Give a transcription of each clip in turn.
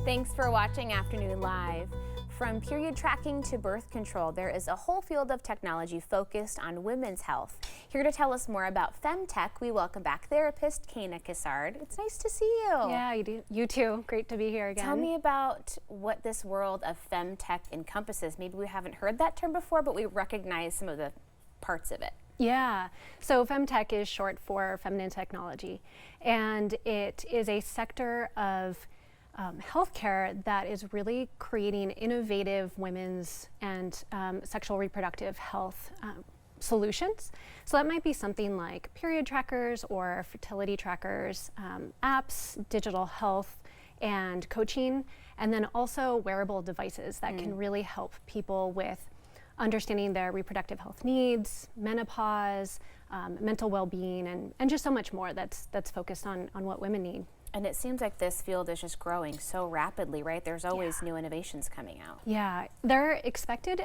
Thanks for watching Afternoon Live. From period tracking to birth control, there is a whole field of technology focused on women's health. Here to tell us more about FemTech, we welcome back therapist Kayna Cassard. It's nice to see you. Yeah, you too. Great to be here again. Tell me about what this world of FemTech encompasses. Maybe we haven't heard that term before, but we recognize some of the parts of it. Yeah, so FemTech is short for feminine technology, and it is a sector of healthcare that is really creating innovative women's and sexual reproductive health solutions. So that might be something like period trackers or fertility trackers, apps, digital health and coaching, and then also wearable devices that can really help people with understanding their reproductive health needs, menopause, mental well-being, and just so much more that's focused on what women need. And it seems like this field is just growing so rapidly, right? There's always new innovations coming out. Yeah, they're expected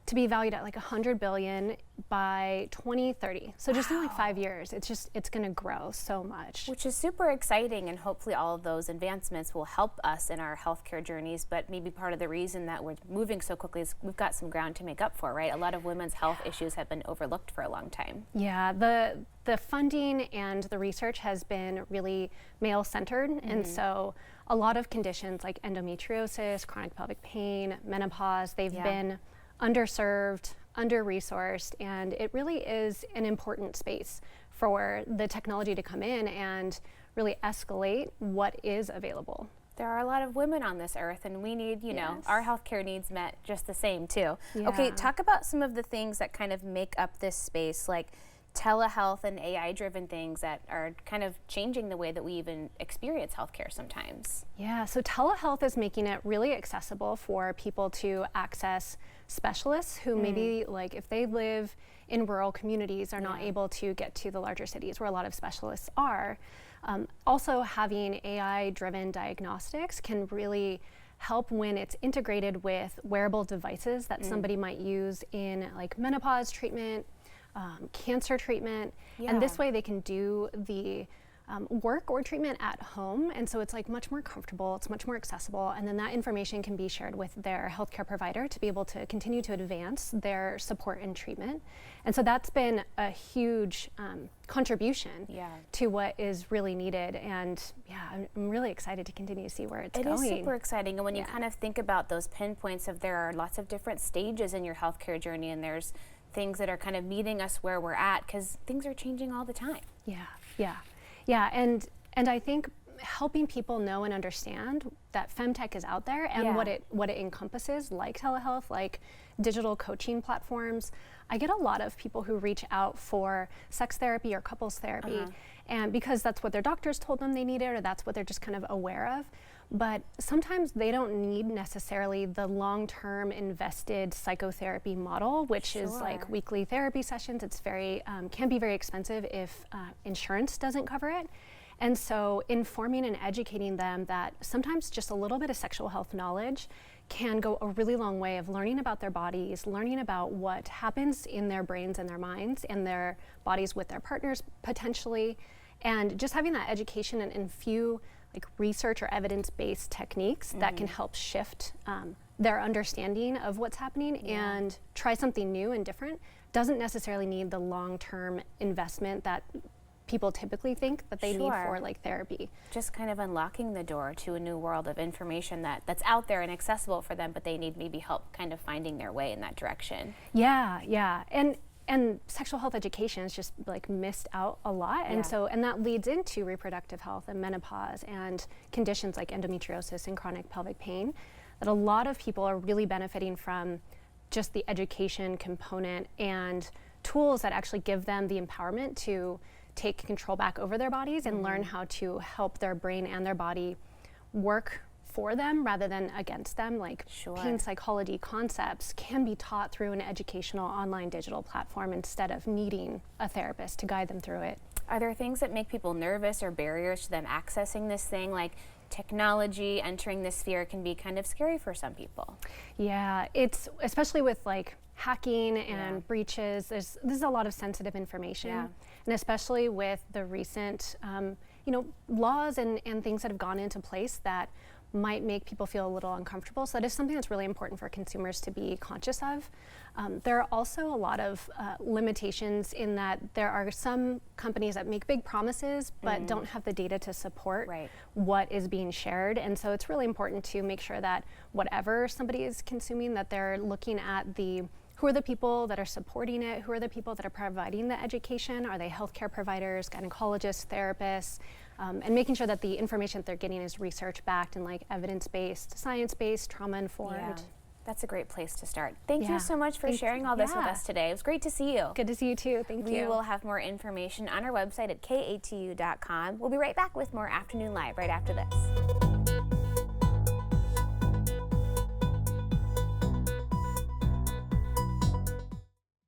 to be valued at like 100 billion by 2030. So just in like 5 years, it's going to grow so much. Which is super exciting, and hopefully all of those advancements will help us in our healthcare journeys. But maybe part of the reason that we're moving so quickly is we've got some ground to make up for, right? A lot of women's health issues have been overlooked for a long time. Yeah, the funding and the research has been really male-centered, and so a lot of conditions like endometriosis, chronic pelvic pain, menopause, they've been underserved, under-resourced, and it really is an important space for the technology to come in and really escalate what is available. There are a lot of women on this earth, and we need, you know, our healthcare needs met just the same too. Yeah. Okay, talk about some of the things that kind of make up this space, like telehealth and AI-driven things that are kind of changing the way that we even experience healthcare sometimes. Yeah, so telehealth is making it really accessible for people to access specialists who maybe, like, if they live in rural communities, are not able to get to the larger cities where a lot of specialists are. Also, having AI-driven diagnostics can really help when it's integrated with wearable devices that somebody might use in like menopause treatment, cancer treatment, and this way they can do the work or treatment at home, and so it's like much more comfortable, it's much more accessible, and then that information can be shared with their healthcare provider to be able to continue to advance their support and treatment. And so that's been a huge contribution to what is really needed, and I'm really excited to continue to see where it's going. It is super exciting, and when you kind of think about those pinpoints of there are lots of different stages in your healthcare journey, and there's things that are kind of meeting us where we're at, because things are changing all the time. Yeah, and I think helping people know and understand that FemTech is out there and what it encompasses, like telehealth, like digital coaching platforms. I get a lot of people who reach out for sex therapy or couples therapy, and because that's what their doctors told them they needed, or that's what they're just kind of aware of. But sometimes they don't need necessarily the long-term invested psychotherapy model, which is like weekly therapy sessions. It's very, can be very expensive if insurance doesn't cover it. And so informing and educating them that sometimes just a little bit of sexual health knowledge can go a really long way of learning about their bodies, learning about what happens in their brains and their minds and their bodies with their partners potentially, and just having that education and few like research or evidence-based techniques that can help shift their understanding of what's happening and try something new and different. Doesn't necessarily need the long-term investment that people typically think that they need for like therapy. Just kind of unlocking the door to a new world of information that's out there and accessible for them, but they need maybe help kind of finding their way in that direction. Yeah. And sexual health education is just like missed out a lot, and that leads into reproductive health and menopause and conditions like endometriosis and chronic pelvic pain, that a lot of people are really benefiting from just the education component and tools that actually give them the empowerment to take control back over their bodies and learn how to help their brain and their body work for them rather than against them. Like pain psychology concepts can be taught through an educational online digital platform instead of needing a therapist to guide them through it. Are there things that make people nervous or barriers to them accessing this thing? Like technology entering this sphere can be kind of scary for some people. Yeah, it's especially with like hacking and breaches. This is a lot of sensitive information, and especially with the recent laws and things that have gone into place that might make people feel a little uncomfortable. So that is something that's really important for consumers to be conscious of. There are also a lot of limitations in that there are some companies that make big promises but don't have the data to support what is being shared. And so it's really important to make sure that whatever somebody is consuming, that they're looking at who are the people that are supporting it, who are the people that are providing the education, are they healthcare providers, gynecologists, therapists, and making sure that the information that they're getting is research-backed and like evidence-based, science-based, trauma-informed. Yeah, that's a great place to start. Thank you so much for sharing all this with us today. It was great to see you. Good to see you too, thank you. We will have more information on our website at katu.com. We'll be right back with more Afternoon Live right after this.